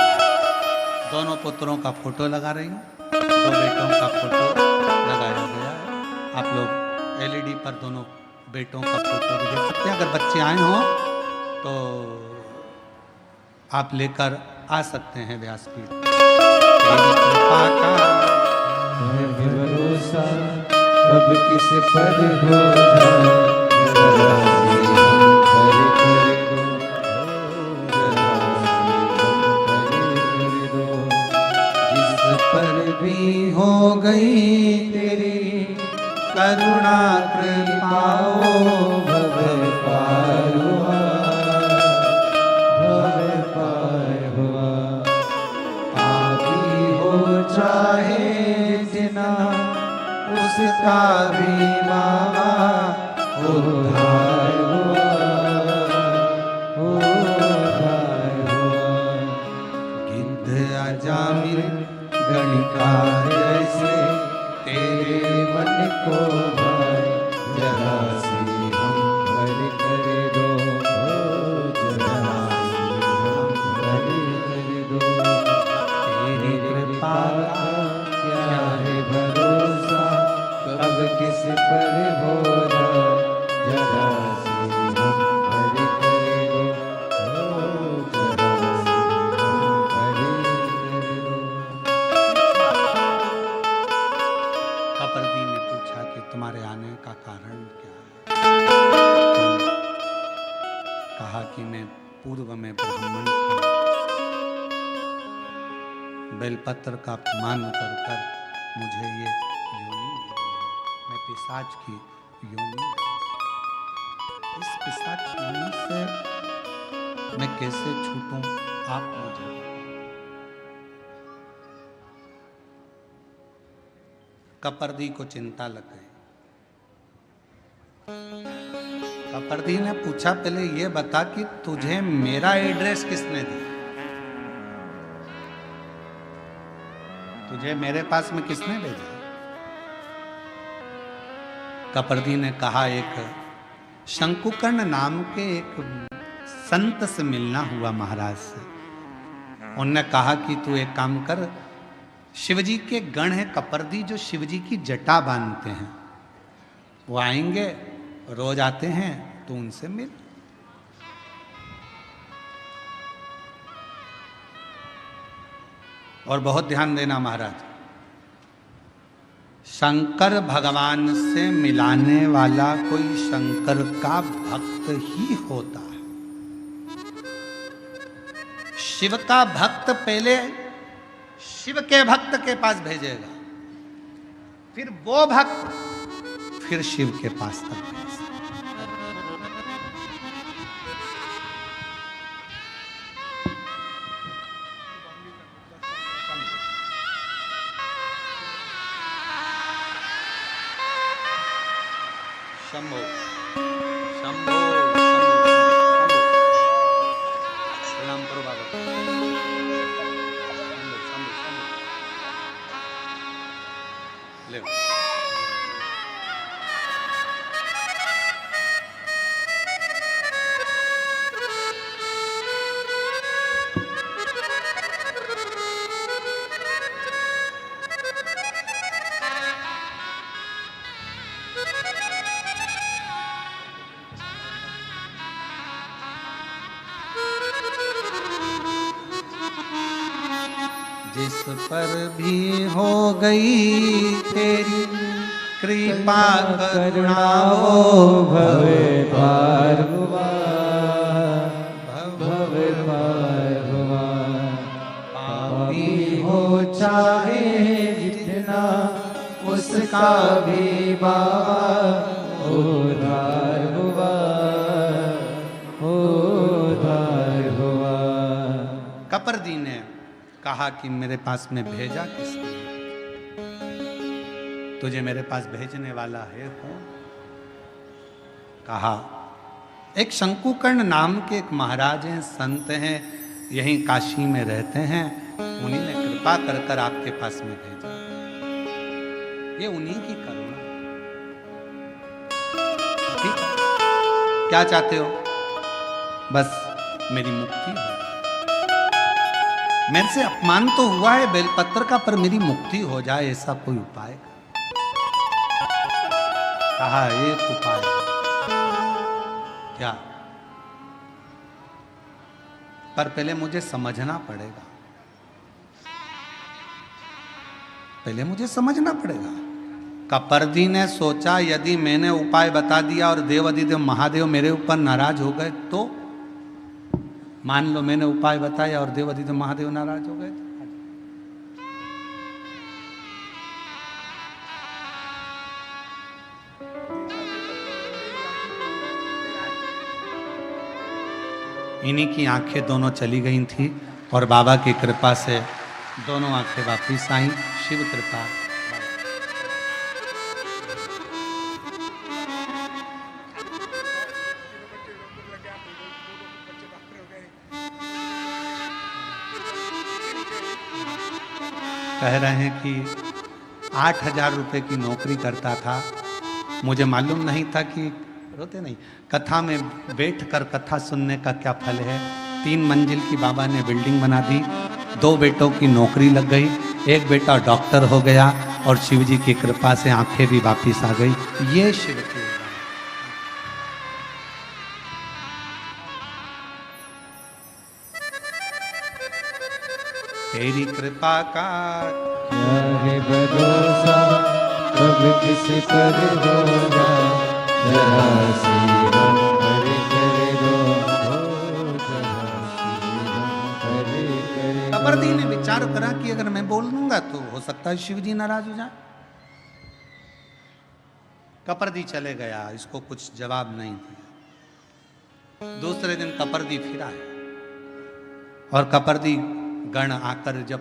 दोनों पुत्रों का फोटो लगा रही हूँ, 2 बेटों का फोटो लगाया गया है। आप लोग एलईडी पर दोनों बेटों का फोटो भी देख सकते हैं। अगर बच्चे आए हों तो आप लेकर आ सकते हैं व्यासपीठ। तेरी कृपा का है भरोसा, अब किस पर हो जाए, भी हो गई तेरी करुणा कृपा, भव पार हुआ, भव पार हुआ। पापी हो चाहे जिना, उसका भी बाबा उद्धार हुआ, उद्धार हुआ। गिद्ध अजामिल गणिका जैसे तेरे मन को भाए, जरा सी हम भर कर दो, जरा सी हम भर कर दो। तेरी कृपा का क्या है भरोसा, अब किस पर हो जाए, जरा सी हम भर कर दो, जरा सी हम भर कर दो। कपर्दी ने पूछा कि तुम्हारे आने का कारण क्या है? तो कहा कि मैं पूर्व में ब्राह्मण था, बेलपत्र का अपमान कर कर मुझे ये योनि मिली है। मैं पिशाच की योनि में हूं। इस पिशाच योनि से मैं कैसे छूटूं, आप मुझे बताओ। कपर्दी को चिंता लग गई। कपर्दी ने पूछा, पहले ये बता कि तुझे मेरा एड्रेस किसने दिया, तुझे मेरे पास में किसने भेजा? कपर्दी ने कहा, एक शंकुकर्ण नाम के एक संत से मिलना हुआ महाराज से। उनने कहा कि तू एक काम कर, शिवजी के गण है कपर्दी जो शिवजी की जटा बांधते हैं, वो आएंगे, रोज आते हैं, तो उनसे मिल। और बहुत ध्यान देना महाराज, शंकर भगवान से मिलाने वाला कोई शंकर का भक्त ही होता है। शिव का भक्त पहले शिव के भक्त के पास भेजेगा, फिर वो भक्त फिर शिव के पास तक भेजेगा। शंभो शंभो शंभो, प्रणाम करो बाबा। शंभो शंभो शंभो, ले जिस पर भी हो गई तेरी कृपा करुणा हो, भवे पार हुआ, भवे पार हुआ। पापी हो चाहे जितना, का भी बाबा उद्धार हुआ, उद्धार हुआ। कपर्दी ने कहा कि मेरे पास में भेजा किसने, तुझे मेरे पास भेजने वाला है कौन? कहा एक शंकुकर्ण नाम के एक महाराज हैं, संत हैं, यहीं काशी में रहते हैं, उन्हीं ने कृपा कर कर आपके पास में भेजा। ये उन्हीं की करुणा। ठीक, क्या चाहते हो? बस मेरी मुक्ति हो। मेरे से अपमान तो हुआ है बेलपत्र का, पर मेरी मुक्ति हो जाए, ऐसा कोई उपाय? कहा एक उपाय है। क्या? पर पहले मुझे समझना पड़ेगा, पहले मुझे समझना पड़ेगा। कपर्दी ने सोचा यदि मैंने उपाय बता दिया और देवाधिदेव महादेव मेरे ऊपर नाराज हो गए तो? मान लो मैंने उपाय बताया और देवाधिदेव महादेव नाराज हो गए तो? इन्हीं की आंखें दोनों चली गई थी और बाबा की कृपा से दोनों आंखें वापिस आई। शिव कृपा। कह रहे हैं कि 8,000 रुपए की नौकरी करता था, मुझे मालूम नहीं था कि रोते नहीं, कथा में बैठकर कथा सुनने का क्या फल है। 3 मंजिल की बाबा ने बिल्डिंग बना दी, 2 बेटों की नौकरी लग गई, एक बेटा डॉक्टर हो गया और शिव जी की कृपा से आंखें भी वापिस आ गई। ये शिव की तेरी कृपा का क्या है भरोसा, कब किसी पर होगा, जरा सी हम पर कर दो, जरा सी हम पर कर दो। कपर्दी ने विचार करा कि अगर मैं बोल दूंगा तो हो सकता है शिव जी नाराज हो जाए। कपर्दी चले गया, इसको कुछ जवाब नहीं दिया। दूसरे दिन कपर्दी फिर आया और कपर्दी गण आकर जब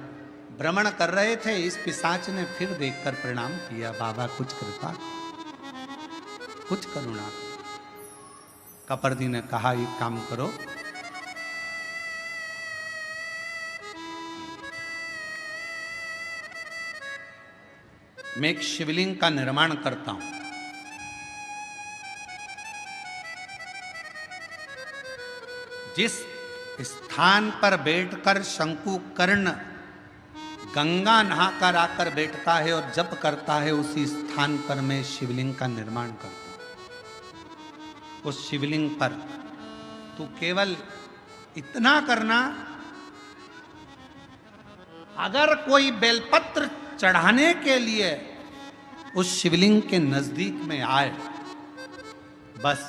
भ्रमण कर रहे थे, इस पिशाच ने फिर देखकर प्रणाम किया, बाबा कुछ कृपा, कुछ करुणा। कपर्दी ने कहा एक काम करो, मैं एक शिवलिंग का निर्माण करता हूं, जिस स्थान पर बैठकर शंकुकर्ण गंगा नहाकर आकर बैठता है और जप करता है, उसी स्थान पर मैं शिवलिंग का निर्माण करता हूं। उस शिवलिंग पर तू केवल इतना करना, अगर कोई बेलपत्र चढ़ाने के लिए उस शिवलिंग के नजदीक में आए, बस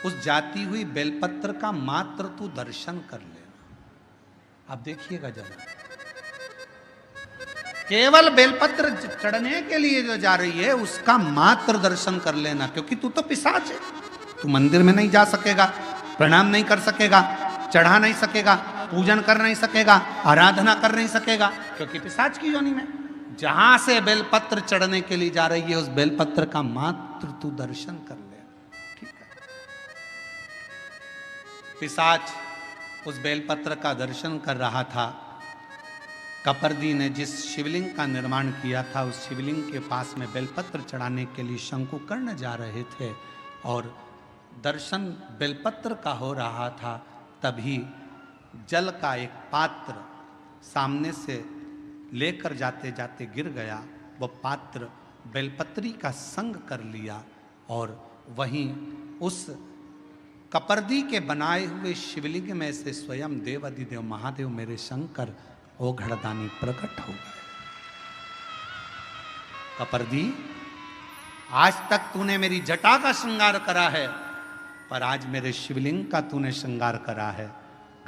उस जाती हुई बेलपत्र का मात्र तू दर्शन कर लेना। अब देखिएगा जरा, केवल बेलपत्र चढ़ने के लिए जो जा रही है उसका मात्र दर्शन कर लेना, क्योंकि तू तो पिशाच है, तू मंदिर में नहीं जा सकेगा, प्रणाम नहीं कर सकेगा, चढ़ा नहीं सकेगा, पूजन कर नहीं सकेगा, आराधना कर नहीं सकेगा, क्योंकि पिशाच की योनि में। जहां से बेलपत्र चढ़ने के लिए जा रही है, उस बेलपत्र का मात्र तू दर्शन कर ले, ठीक है? पिशाच उस बेलपत्र का दर्शन कर रहा था। कपर्दी ने जिस शिवलिंग का निर्माण किया था, उस शिवलिंग के पास में बेलपत्र चढ़ाने के लिए शंकुकर्ण जा रहे थे और दर्शन बेलपत्र का हो रहा था। तभी जल का एक पात्र सामने से लेकर जाते जाते गिर गया। वह पात्र बेलपत्री का संग कर लिया और वहीं उस कपर्दी के बनाए हुए शिवलिंग में से स्वयं देवाधिदेव महादेव मेरे शंकर ओघड़दानी प्रकट हो गए। कपर्दी, आज तक तूने मेरी जटा का श्रृंगार करा है, पर आज मेरे शिवलिंग का तूने श्रृंगार करा है।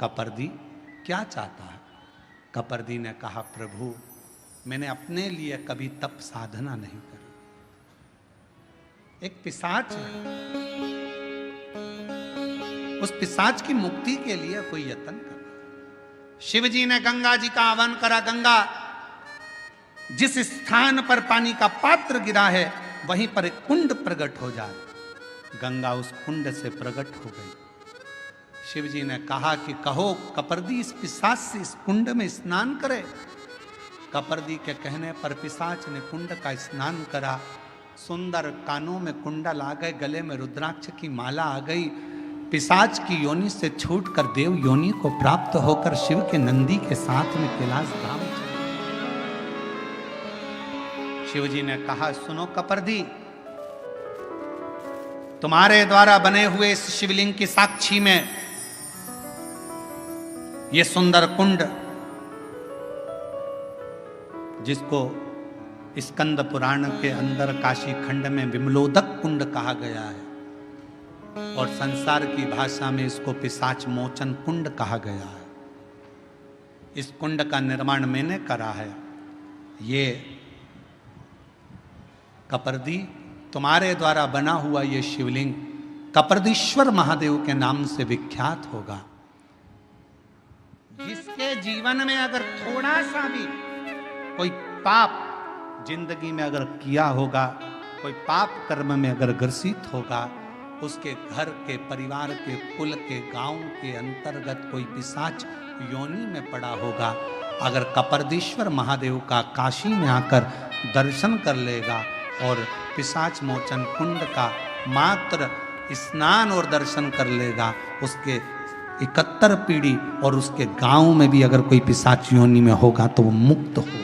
कपर्दी क्या चाहता है? कपर्दी ने कहा, प्रभु मैंने अपने लिए कभी तप साधना नहीं करी, एक पिशाच है, उस पिशाच की मुक्ति के लिए कोई यत्न कर। शिव जी ने गंगा जी का आह्वान करा, गंगा जिस स्थान पर पानी का पात्र गिरा है वहीं पर एक कुंड प्रकट हो जाए। गंगा उस कुंड से प्रकट हो गई। शिव जी ने कहा कि कहो कपर्दी इस पिशाच से इस कुंड में स्नान करे। कपर्दी के कहने पर पिशाच ने कुंड का स्नान करा। सुंदर कानों में कुंडल आ गए, गले में रुद्राक्ष की माला आ गई। पिशाच की योनि से छूटकर देव योनि को प्राप्त होकर शिव के नंदी के साथ में कैलाश धाम चले। शिव जी ने कहा, सुनो कपर्दी, तुम्हारे द्वारा बने हुए इस शिवलिंग की साक्षी में ये सुंदर कुंड, जिसको स्कंद पुराण के अंदर काशी खंड में विमलोदक कुंड कहा गया है और संसार की भाषा में इसको पिशाच मोचन कुंड कहा गया है। इस कुंड का निर्माण मैंने करा है। ये कपर्दी, तुम्हारे द्वारा बना हुआ ये शिवलिंग कपर्दीश्वर महादेव के नाम से विख्यात होगा। जिसके जीवन में अगर थोड़ा सा भी कोई पाप जिंदगी में अगर किया होगा, कोई पाप कर्म में अगर ग्रसित होगा, उसके घर के, परिवार के, कुल के, गांव के अंतर्गत कोई पिशाच योनि में पड़ा होगा, अगर कपर्दीश्वर महादेव का काशी में आकर दर्शन कर लेगा और पिशाच मोचन कुंड का मात्र स्नान और दर्शन कर लेगा, उसके 71 पीढ़ी और उसके गांव में भी अगर कोई पिशाच योनि में होगा तो वो मुक्त हो जाए।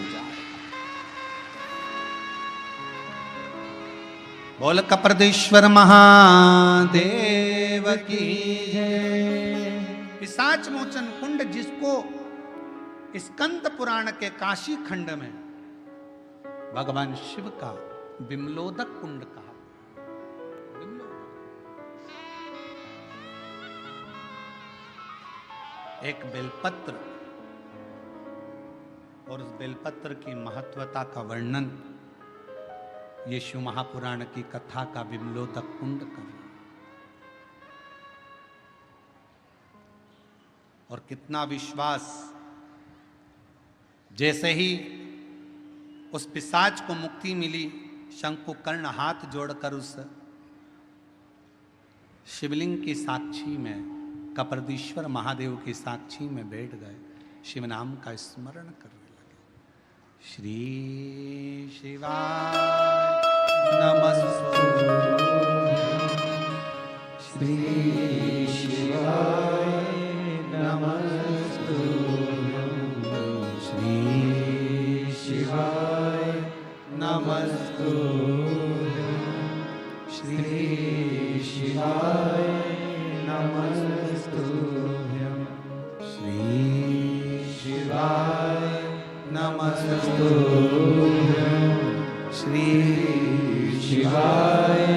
बोल कपर्दीश्वर महादेव की जय। पिशाच मोचन कुंड, जिसको स्कंद पुराण के काशी खंड में भगवान शिव का विमलोदक कुंड कहा। एक बेलपत्र और उस बेलपत्र की महत्वता का वर्णन ये शिव महापुराण की कथा का विमलोदक कुंड कर। और कितना विश्वास, जैसे ही उस पिशाच को मुक्ति मिली, शंकुकर्ण हाथ जोड़कर उस शिवलिंग की साक्षी में, कपर्दीश्वर महादेव की साक्षी में बैठ गए, शिव नाम का स्मरण करने लगे। श्री शिवाय नमस्तुभ्यं, श्री शिवाय नमस्तुभ्यं, श्री शिवाय नमस्तुभ्यं, श्री शिवाय नमस्तुभ्यं, श्री शिवाय नमस्तुभ्यं, श्री शिवाय